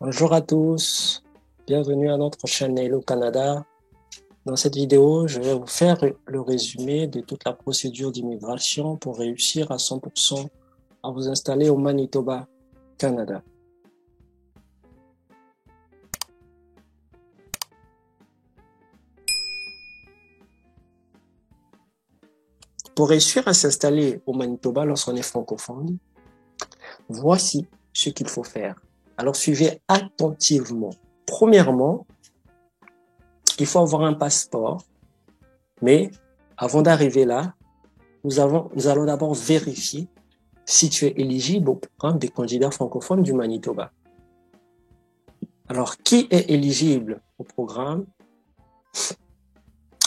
Bonjour à tous, bienvenue à notre chaîne Hello Canada. Dans cette vidéo, je vais vous faire le résumé de toute la procédure d'immigration pour réussir à 100% à vous installer au Manitoba, Canada. Pour réussir à s'installer au Manitoba lorsqu'on est francophone, voici ce qu'il faut faire. Alors suivez attentivement. Premièrement, il faut avoir un passeport, mais avant d'arriver là, nous allons d'abord vérifier si tu es éligible au programme des candidats francophones du Manitoba. Alors, qui est éligible au programme?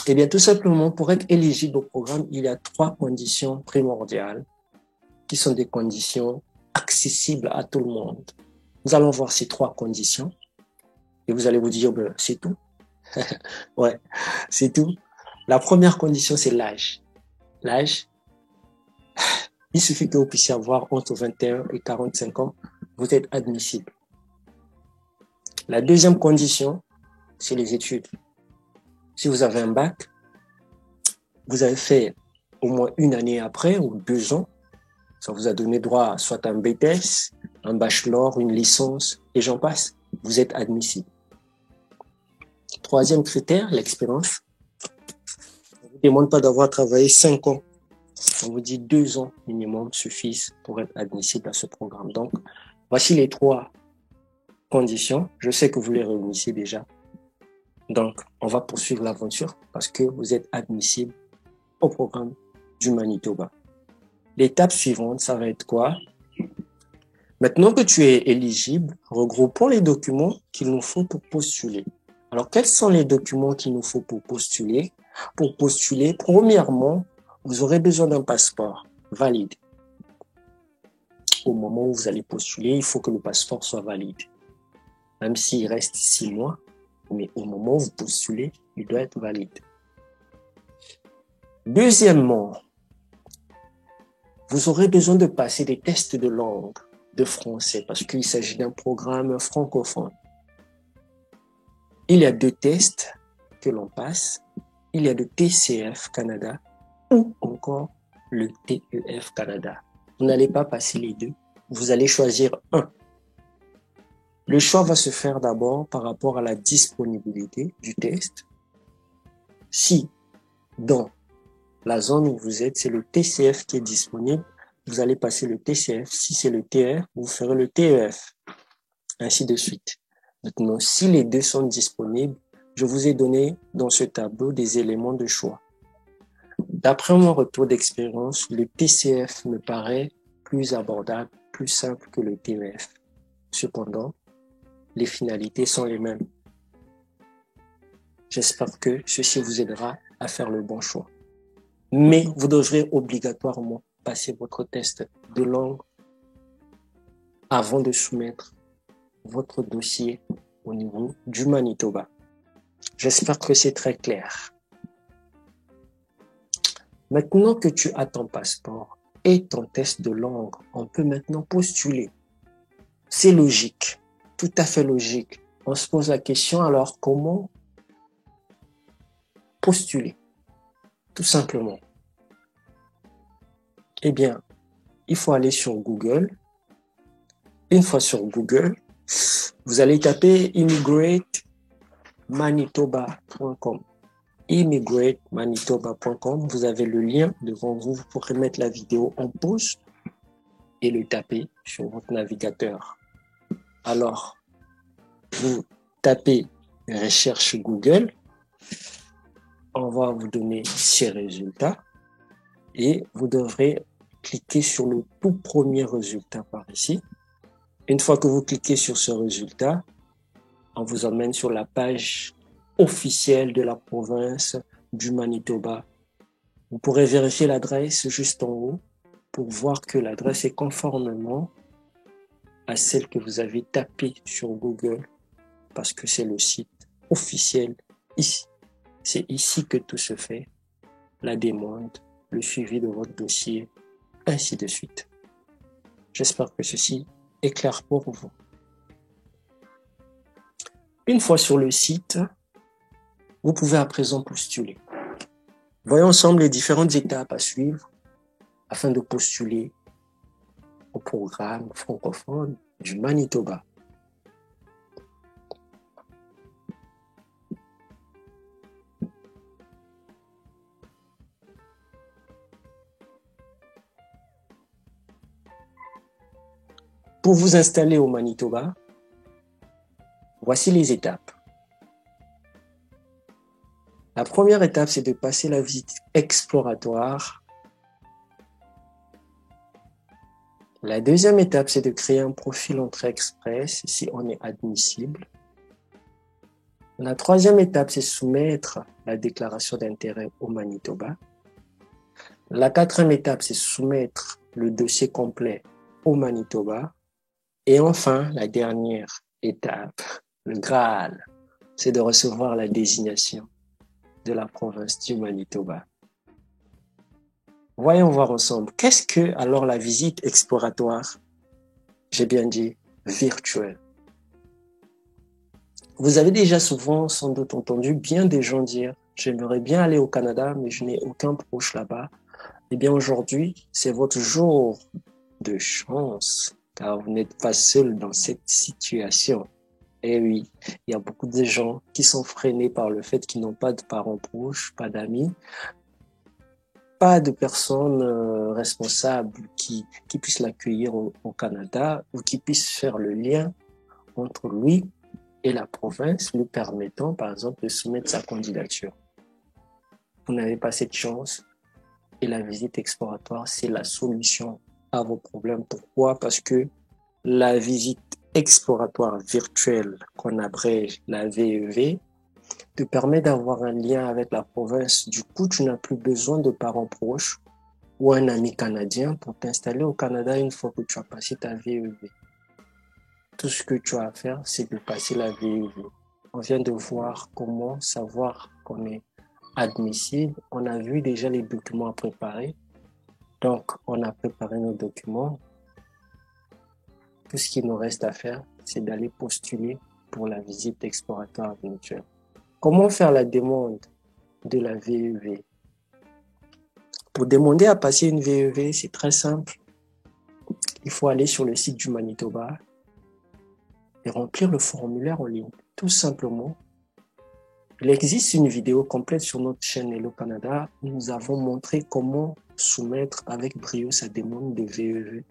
Eh bien, tout simplement, pour être éligible au programme, il y a 3 conditions primordiales qui sont des conditions accessibles à tout le monde. Nous allons voir ces 3 conditions et vous allez vous dire, ben, c'est tout. Ouais, c'est tout. La première condition, c'est l'âge. L'âge, il suffit que vous puissiez avoir entre 21 et 45 ans, vous êtes admissible. La deuxième condition, c'est les études. Si vous avez un bac, vous avez fait au moins une année après ou 2 ans, ça vous a donné droit soit à un BTS, un bachelor, une licence, et j'en passe. Vous êtes admissible. Troisième critère, l'expérience. On ne vous demande pas d'avoir travaillé 5 ans. On vous dit 2 ans minimum suffisent pour être admissible à ce programme. Donc, voici les 3 conditions. Je sais que vous les réunissez déjà. Donc, on va poursuivre l'aventure parce que vous êtes admissible au programme du Manitoba. L'étape suivante, ça va être quoi? Maintenant que tu es éligible, regroupons les documents qu'il nous faut pour postuler. Alors, quels sont les documents qu'il nous faut pour postuler? Pour postuler, premièrement, vous aurez besoin d'un passeport valide. Au moment où vous allez postuler, il faut que le passeport soit valide. Même s'il reste 6 mois, mais au moment où vous postulez, il doit être valide. Deuxièmement, vous aurez besoin de passer des tests de langue de français parce qu'il s'agit d'un programme francophone. Il y a 2 tests que l'on passe. Il y a le TCF Canada ou encore le TEF Canada. Vous n'allez pas passer les 2. Vous allez choisir un. Le choix va se faire d'abord par rapport à la disponibilité du test. Si dans la zone où vous êtes, c'est le TCF qui est disponible, vous allez passer le TCF. Si c'est le TEF, vous ferez le TEF. Ainsi de suite. Maintenant, si les 2 sont disponibles, je vous ai donné dans ce tableau des éléments de choix. D'après mon retour d'expérience, le TCF me paraît plus abordable, plus simple que le TEF. Cependant, les finalités sont les mêmes. J'espère que ceci vous aidera à faire le bon choix. Mais vous devrez obligatoirement passer votre test de langue avant de soumettre votre dossier au niveau du Manitoba. J'espère que c'est très clair. Maintenant que tu as ton passeport et ton test de langue, on peut maintenant postuler. C'est logique, tout à fait logique. On se pose la question, alors comment postuler? Tout simplement. Eh bien, il faut aller sur Google. Une fois sur Google, vous allez taper immigratemanitoba.com. immigratemanitoba.com. Vous avez le lien devant vous. Vous pourrez mettre la vidéo en pause et le taper sur votre navigateur. Alors, vous tapez recherche Google. On va vous donner ces résultats et vous devrez cliquer sur le tout premier résultat par ici. Une fois que vous cliquez sur ce résultat, on vous emmène sur la page officielle de la province du Manitoba. Vous pourrez vérifier l'adresse juste en haut pour voir que l'adresse est conformément à celle que vous avez tapée sur Google parce que c'est le site officiel ici. C'est ici que tout se fait, la demande, le suivi de votre dossier, ainsi de suite. J'espère que ceci est clair pour vous. Une fois sur le site, vous pouvez à présent postuler. Voyons ensemble les différentes étapes à suivre afin de postuler au programme francophone du Manitoba. Pour vous installer au Manitoba, voici les étapes. La première étape, c'est de passer la visite exploratoire. La deuxième étape, c'est de créer un profil entrée express si on est admissible. La troisième étape, c'est soumettre la déclaration d'intérêt au Manitoba. La quatrième étape, c'est soumettre le dossier complet au Manitoba. Et enfin, la dernière étape, le Graal, c'est de recevoir la désignation de la province du Manitoba. Voyons voir ensemble. Qu'est-ce que alors la visite exploratoire? J'ai bien dit virtuelle. Vous avez déjà souvent sans doute entendu bien des gens dire « J'aimerais bien aller au Canada, mais je n'ai aucun proche là-bas. » Eh bien aujourd'hui, c'est votre jour de chance, car vous n'êtes pas seul dans cette situation. Eh oui, il y a beaucoup de gens qui sont freinés par le fait qu'ils n'ont pas de parents proches, pas d'amis, pas de personnes responsables qui puissent l'accueillir au Canada ou qui puissent faire le lien entre lui et la province, lui permettant par exemple de soumettre sa candidature. Vous n'avez pas cette chance et la visite exploratoire, c'est la solution à vos problèmes. Pourquoi? Parce que la visite exploratoire virtuelle, qu'on abrège la VEV, te permet d'avoir un lien avec la province. Du coup, tu n'as plus besoin de parents proches ou un ami canadien pour t'installer au Canada une fois que tu as passé ta VEV. Tout ce que tu as à faire, c'est de passer la VEV. On vient de voir comment savoir qu'on est admissible. On a vu déjà les documents à préparer. Donc, on a préparé nos documents. Tout ce qu'il nous reste à faire, c'est d'aller postuler pour la visite exploratoire virtuelle. Comment faire la demande de la VEV? Pour demander à passer une VEV, c'est très simple. Il faut aller sur le site du Manitoba et remplir le formulaire en ligne. Tout simplement. Il existe une vidéo complète sur notre chaîne Hello Canada où nous avons montré comment soumettre avec brio sa demande de VEV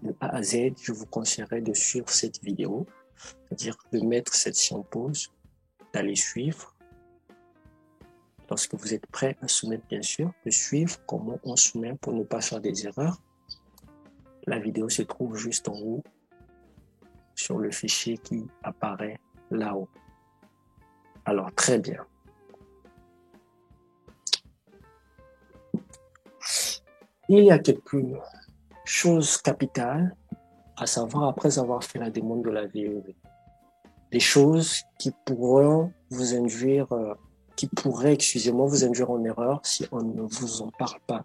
de A à Z. Je vous conseillerais de suivre cette vidéo, c'est-à-dire de mettre celle-ci en pause, d'aller suivre. Lorsque vous êtes prêt à soumettre, bien sûr, de suivre comment on soumet pour ne pas faire des erreurs. La vidéo se trouve juste en haut sur le fichier qui apparaît là-haut. Alors, très bien. Il y a quelques choses capitales à savoir après avoir fait la demande de la VEV. Des choses qui pourront vous induire, vous induire en erreur si on ne vous en parle pas.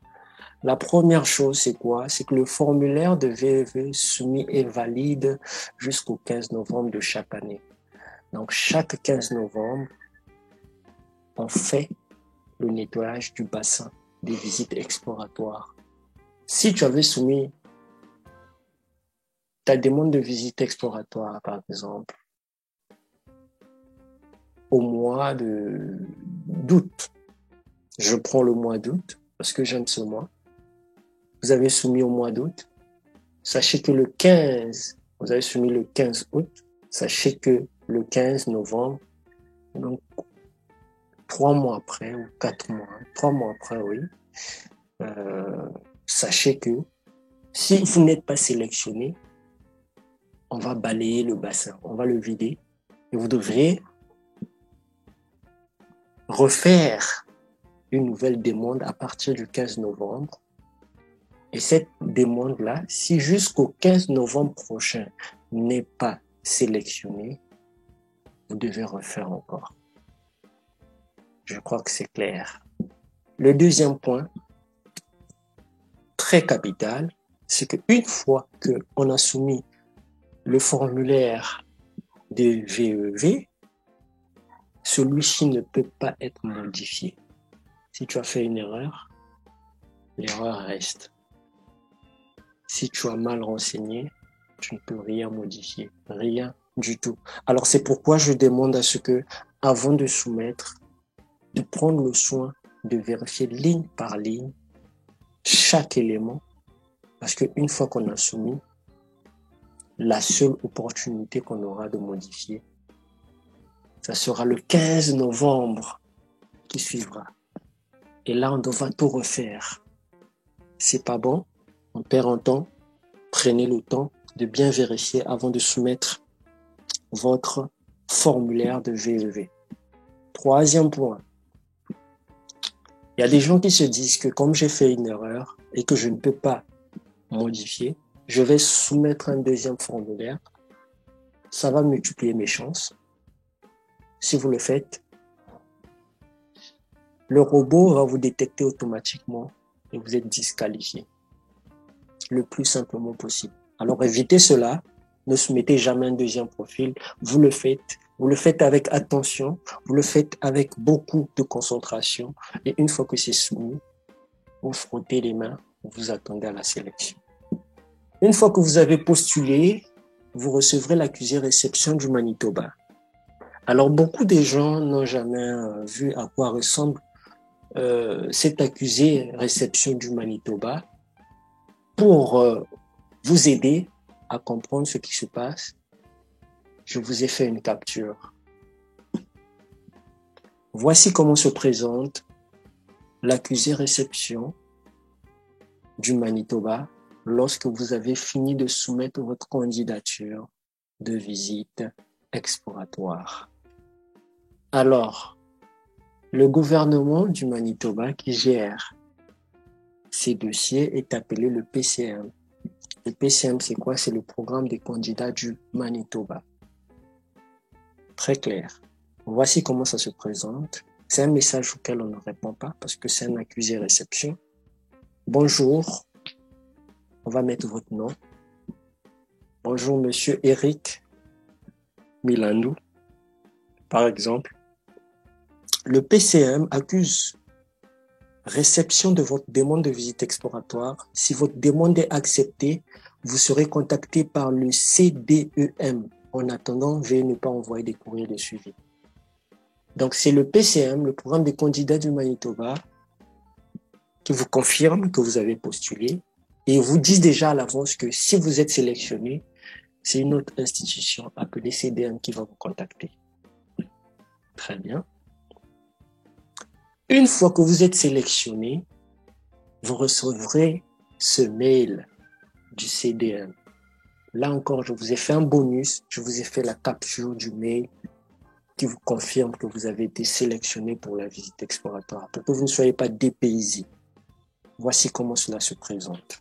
La première chose, c'est quoi? C'est que le formulaire de VEV soumis est valide jusqu'au 15 novembre de chaque année. Donc, chaque 15 novembre, on fait le nettoyage du bassin des visites exploratoires. Si tu avais soumis ta demande de visite exploratoire, par exemple, au mois d'août, je prends le mois d'août parce que j'aime ce mois, vous avez soumis au mois d'août, sachez que le 15, vous avez soumis le 15 août, sachez que le 15 novembre, donc 3 mois après ou 4 mois, 3 mois après, oui, sachez que si vous n'êtes pas sélectionné, on va balayer le bassin, on va le vider et vous devrez refaire une nouvelle demande à partir du 15 novembre. Et cette demande-là, si jusqu'au 15 novembre prochain n'est pas sélectionnée, vous devez refaire encore. Je crois que c'est clair. Le deuxième point, très capital, c'est qu'une fois qu'on a soumis le formulaire de VEV, celui-ci ne peut pas être modifié. Si tu as fait une erreur, l'erreur reste. Si tu as mal renseigné, tu ne peux rien modifier, rien du tout. Alors c'est pourquoi je demande à ce que, avant de soumettre, de prendre le soin de vérifier ligne par ligne chaque élément, parce qu'une fois qu'on a soumis, la seule opportunité qu'on aura de modifier, ça sera le 15 novembre qui suivra. Et là, on devra tout refaire. C'est pas bon, on perd en temps. Prenez le temps de bien vérifier avant de soumettre votre formulaire de VEV. Troisième point. Il y a des gens qui se disent que comme j'ai fait une erreur et que je ne peux pas modifier, je vais soumettre un deuxième formulaire. Ça va multiplier mes chances. Si vous le faites, le robot va vous détecter automatiquement et vous êtes disqualifié le plus simplement possible. Alors évitez cela, ne soumettez jamais un deuxième profil, vous le faites avec attention, vous le faites avec beaucoup de concentration et une fois que c'est soumis, vous frottez les mains, vous attendez à la sélection. Une fois que vous avez postulé, vous recevrez l'accusé réception du Manitoba. Alors beaucoup de gens n'ont jamais vu à quoi ressemble cet accusé réception du Manitoba. Pour vous aider à comprendre ce qui se passe, je vous ai fait une capture. Voici comment se présente l'accusé réception du Manitoba lorsque vous avez fini de soumettre votre candidature de visite exploratoire. Alors, le gouvernement du Manitoba qui gère ces dossiers est appelé le PCM. Le PCM, c'est quoi? C'est le programme des candidats du Manitoba. Très clair. Voici comment ça se présente. C'est un message auquel on ne répond pas parce que c'est un accusé réception. Bonjour. On va mettre votre nom. Bonjour, monsieur Eric Milandou, par exemple. Le PCM accuse réception de votre demande de visite exploratoire. Si votre demande est acceptée, vous serez contacté par le CDEM. En attendant, veuillez ne pas envoyer des courriers de suivi. Donc, c'est le PCM, le programme des candidats du Manitoba, qui vous confirme que vous avez postulé et vous dit déjà à l'avance que si vous êtes sélectionné, c'est une autre institution appelée CDM qui va vous contacter. Très bien. Une fois que vous êtes sélectionné, vous recevrez ce mail du CDM. Là encore, je vous ai fait un bonus, je vous ai fait la capture du mail qui vous confirme que vous avez été sélectionné pour la visite exploratoire, pour que vous ne soyez pas dépaysé. Voici comment cela se présente.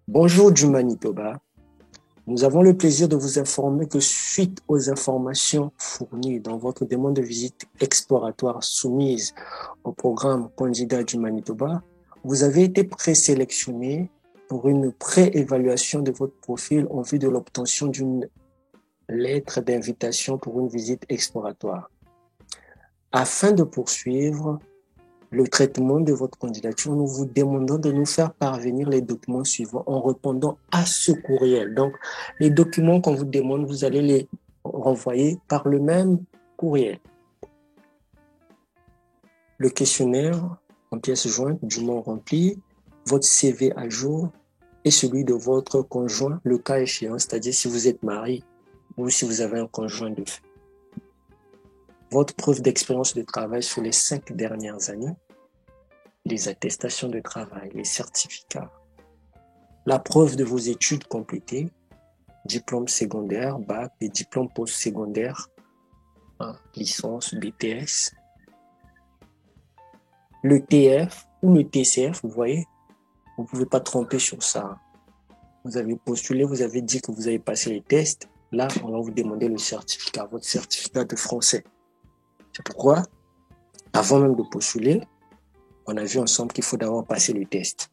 Bonjour du Manitoba. Nous avons le plaisir de vous informer que suite aux informations fournies dans votre demande de visite exploratoire soumise au programme candidat du Manitoba, vous avez été présélectionné pour une pré-évaluation de votre profil en vue de l'obtention d'une lettre d'invitation pour une visite exploratoire. Afin de poursuivre le traitement de votre candidature, nous vous demandons de nous faire parvenir les documents suivants en répondant à ce courriel. Donc, les documents qu'on vous demande, vous allez les renvoyer par le même courriel. Le questionnaire en pièces jointes, dûment rempli, votre CV à jour et celui de votre conjoint, le cas échéant, c'est-à-dire si vous êtes marié ou si vous avez un conjoint de fait. Votre preuve d'expérience de travail sur les 5 dernières années, les attestations de travail, les certificats, la preuve de vos études complétées, diplôme secondaire, bac, et diplômes post-secondaires, licence, BTS, le TF ou le TCF, vous voyez, vous ne pouvez pas tromper sur ça. Vous avez postulé, vous avez dit que vous avez passé les tests, là, on va vous demander le certificat, votre certificat de français. C'est pourquoi, avant même de postuler, on a vu ensemble qu'il faut d'abord passer le test.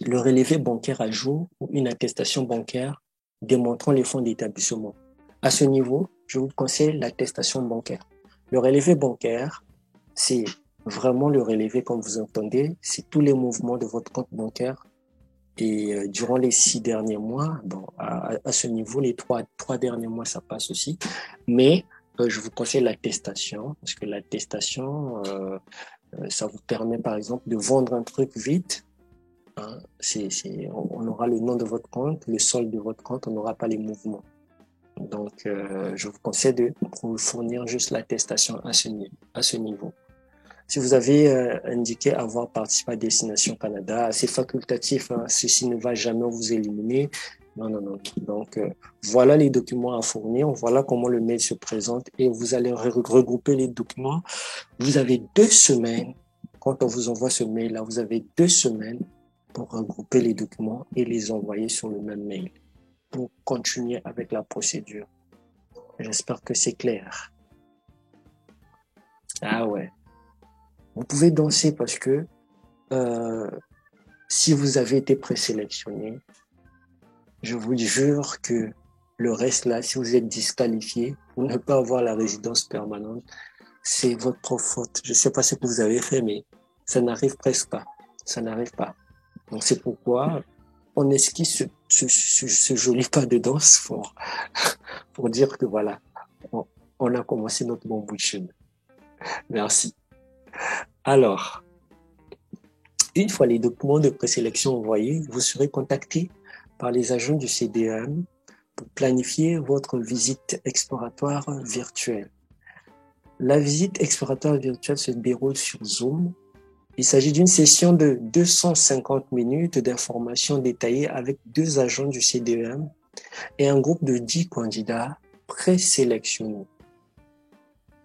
Le relevé bancaire à jour ou une attestation bancaire démontrant les fonds d'établissement. À ce niveau, je vous conseille l'attestation bancaire. Le relevé bancaire, c'est vraiment le relevé, comme vous entendez, c'est tous les mouvements de votre compte bancaire. Et durant les 6 derniers mois, bon, à ce niveau, les trois derniers mois, ça passe aussi. Mais je vous conseille l'attestation, parce que l'attestation, ça vous permet, par exemple, de vendre un truc vite. Hein, on aura le nom de votre compte, le solde de votre compte, on n'aura pas les mouvements. Donc, je vous conseille de fournir juste l'attestation à ce niveau. Si vous avez indiqué avoir participé à Destination Canada, c'est facultatif, hein, ceci ne va jamais vous éliminer. Non, non, non. Donc, voilà les documents à fournir, voilà comment le mail se présente et vous allez regrouper les documents. Vous avez 2 semaines, quand on vous envoie ce mail-là, vous avez 2 semaines pour regrouper les documents et les envoyer sur le même mail pour continuer avec la procédure. J'espère que c'est clair. Ah ouais. Vous pouvez danser parce que si vous avez été présélectionné, je vous jure que le reste là, si vous êtes disqualifié pour ne pas avoir la résidence permanente, c'est votre faute. Je ne sais pas ce que vous avez fait, mais ça n'arrive presque pas. Ça n'arrive pas. Donc c'est pourquoi on esquisse ce joli pas de danse pour dire que voilà, on a commencé notre bon bout de chemin. Merci. Alors, une fois les documents de présélection envoyés, vous serez contacté par les agents du CDM pour planifier votre visite exploratoire virtuelle. La visite exploratoire virtuelle se déroule sur Zoom. Il s'agit d'une session de 250 minutes d'informations détaillées avec 2 agents du CDM et un groupe de 10 candidats présélectionnés.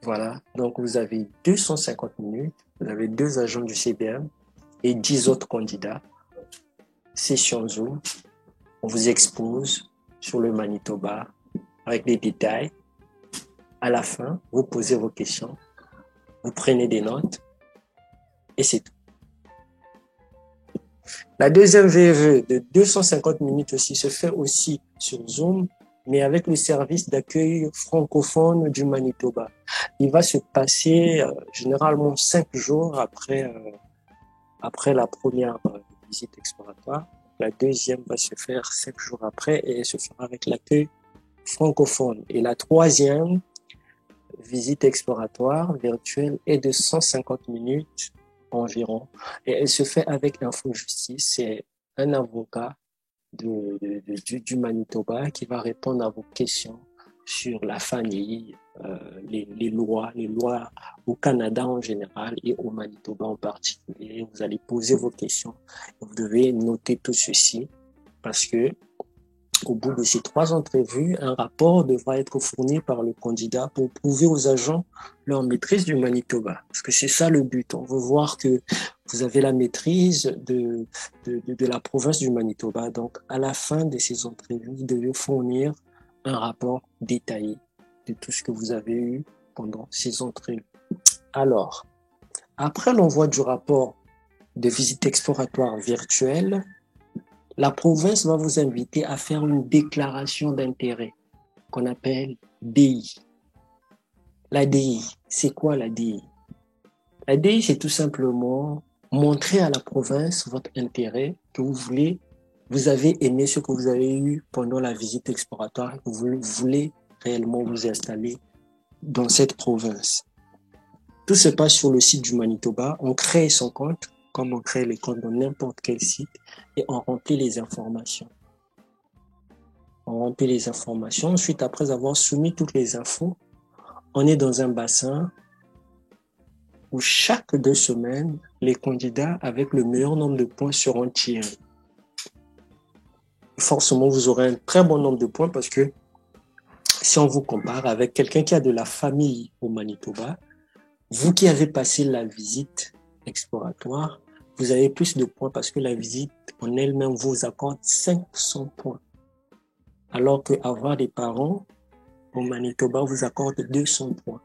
Voilà, donc vous avez 250 minutes, vous avez 2 agents du CDM et 10 autres candidats. Session Zoom, on vous expose sur le Manitoba avec des détails. À la fin, vous posez vos questions, vous prenez des notes et c'est tout. La deuxième VE de 250 minutes aussi se fait aussi sur Zoom, mais avec le service d'accueil francophone du Manitoba. Il va se passer généralement 5 jours après la première visite exploratoire. La deuxième va se faire 5 jours après et elle se fera avec l'accueil francophone. Et la troisième visite exploratoire virtuelle est de 150 minutes environ. Et elle se fait avec Info Justice. C'est un avocat du Manitoba qui va répondre à vos questions sur la famille, les lois au Canada en général et au Manitoba en particulier. Vous allez poser vos questions. Vous devez noter tout ceci parce que au bout de ces 3 entrevues, un rapport devra être fourni par le candidat pour prouver aux agents leur maîtrise du Manitoba. Parce que c'est ça le but. On veut voir que vous avez la maîtrise de la province du Manitoba. Donc, à la fin de ces entrevues, vous devez fournir un rapport détaillé de tout ce que vous avez eu pendant ces entrevues. Alors, après l'envoi du rapport de visite exploratoire virtuelle, la province va vous inviter à faire une déclaration d'intérêt qu'on appelle DI. La DI, c'est quoi la DI? La DI, c'est tout simplement montrer à la province votre intérêt, que vous avez aimé ce que vous avez eu pendant la visite exploratoire, que vous voulez réellement vous installer dans cette province. Tout se passe sur le site du Manitoba. On crée son compte, comme on crée les comptes dans n'importe quel site, et on remplit les informations. On remplit les informations. Ensuite, après avoir soumis toutes les infos, on est dans un bassin où chaque 2 semaines, les candidats avec le meilleur nombre de points seront tirés. Forcément, vous aurez un très bon nombre de points parce que si on vous compare avec quelqu'un qui a de la famille au Manitoba, vous qui avez passé la visite exploratoire, vous avez plus de points parce que la visite en elle-même vous accorde 500 points. Alors qu'avoir des parents au Manitoba vous accorde 200 points.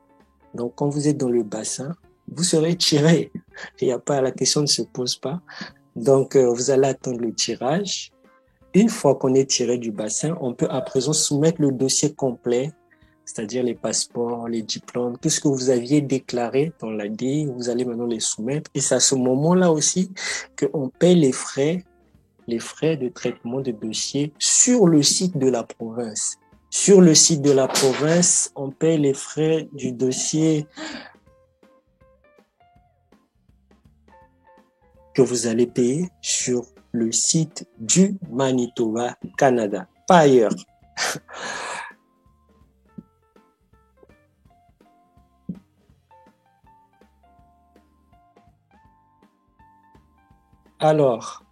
Donc, quand vous êtes dans le bassin, vous serez tiré. Il n'y a pas, la question ne se pose pas. Donc, vous allez attendre le tirage. Une fois qu'on est tiré du bassin, on peut à présent soumettre le dossier complet, c'est-à-dire les passeports, les diplômes, tout ce que vous aviez déclaré dans l'AD, vous allez maintenant les soumettre. Et c'est à ce moment-là aussi qu'on paie les frais de traitement de dossier sur le site de la province. Sur le site de la province, on paie les frais du dossier que vous allez payer sur le site du Manitoba, Canada, pas ailleurs. Alors,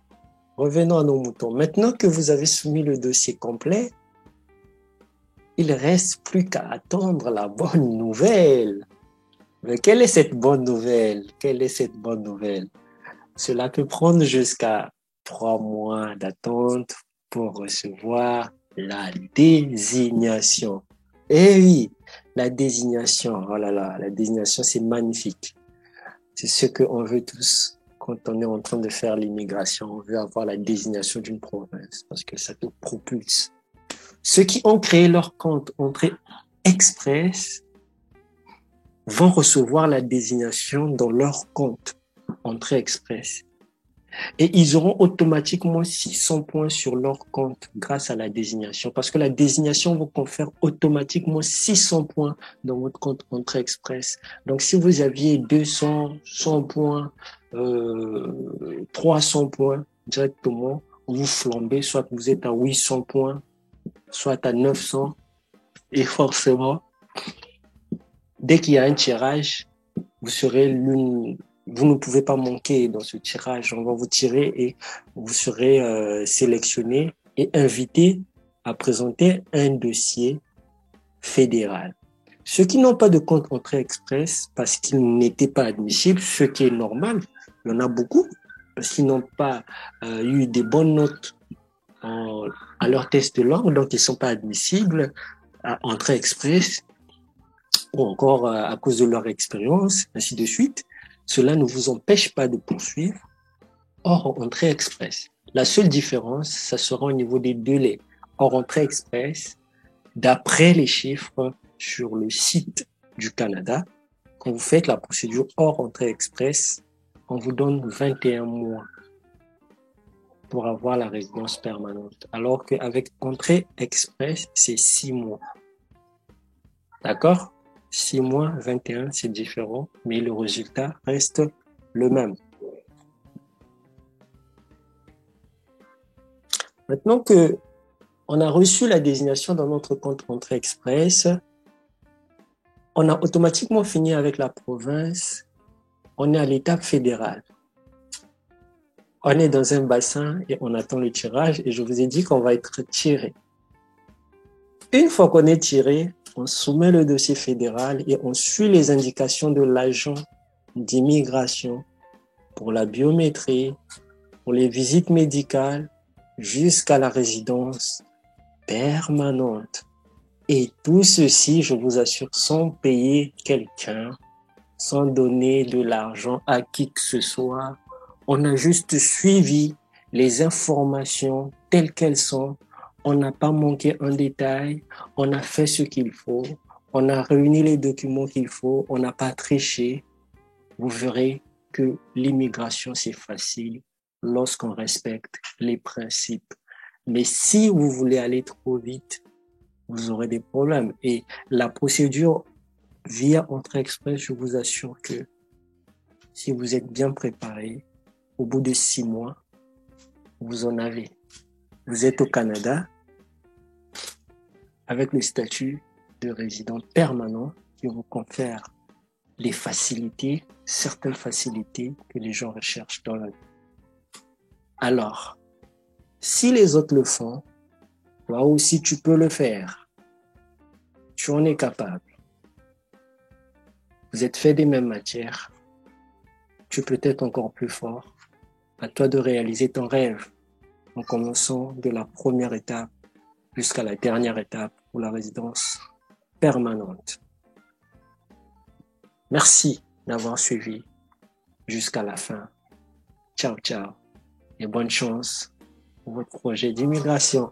revenons à nos moutons. Maintenant que vous avez soumis le dossier complet, il reste plus qu'à attendre la bonne nouvelle. Mais quelle est cette bonne nouvelle? Quelle est cette bonne nouvelle? Cela peut prendre jusqu'à 3 mois d'attente pour recevoir la désignation. Eh oui, la désignation. Oh là là, la désignation, c'est magnifique. C'est ce qu'on veut tous quand on est en train de faire l'immigration. On veut avoir la désignation d'une province parce que ça te propulse. Ceux qui ont créé leur compte Entrée Express vont recevoir la désignation dans leur compte Entrée Express. Et ils auront automatiquement 600 points sur leur compte grâce à la désignation. Parce que la désignation vous confère automatiquement 600 points dans votre compte Entrée Express. Donc, si vous aviez 200, 100 points, 300 points directement, vous flambez, soit vous êtes à 800 points, soit à 900. Et forcément, dès qu'il y a un tirage, vous ne pouvez pas manquer dans ce tirage. On va vous tirer et vous serez sélectionné et invité à présenter un dossier fédéral. Ceux qui n'ont pas de compte Entrée Express parce qu'ils n'étaient pas admissibles, ce qui est normal, il y en a beaucoup, parce qu'ils n'ont pas eu des bonnes notes à leur test de langue, donc ils ne sont pas admissibles à Entrée Express ou encore à cause de leur expérience, ainsi de suite. Cela ne vous empêche pas de poursuivre hors Entrée Express. La seule différence, ça sera au niveau des délais. Hors Entrée Express, d'après les chiffres sur le site du Canada, quand vous faites la procédure hors Entrée Express, on vous donne 21 mois pour avoir la résidence permanente, alors qu'avec Entrée Express, c'est 6 mois. D'accord? 6 mois, 21, c'est différent, mais le résultat reste le même. Maintenant que on a reçu la désignation dans notre compte Entrée Express, on a automatiquement fini avec la province, on est à l'étape fédérale. On est dans un bassin et on attend le tirage et je vous ai dit qu'on va être tiré. Une fois qu'on est tiré, on soumet le dossier fédéral et on suit les indications de l'agent d'immigration pour la biométrie, pour les visites médicales, jusqu'à la résidence permanente. Et tout ceci, je vous assure, sans payer quelqu'un, sans donner de l'argent à qui que ce soit. On a juste suivi les informations telles qu'elles sont. On n'a pas manqué un détail. On a fait ce qu'il faut. On a réuni les documents qu'il faut. On n'a pas triché. Vous verrez que l'immigration, c'est facile lorsqu'on respecte les principes. Mais si vous voulez aller trop vite, vous aurez des problèmes. Et la procédure via Entrée Express, je vous assure que si vous êtes bien préparé, au bout de 6 mois, vous en avez. Vous êtes au Canada avec le statut de résident permanent qui vous confère les facilités, certaines facilités que les gens recherchent dans la vie. Alors, si les autres le font, toi aussi tu peux le faire. Tu en es capable. Vous êtes fait des mêmes matières. Tu peux être encore plus fort. À toi de réaliser ton rêve en commençant de la première étape jusqu'à la dernière étape pour la résidence permanente. Merci d'avoir suivi jusqu'à la fin. Ciao, ciao et bonne chance pour votre projet d'immigration.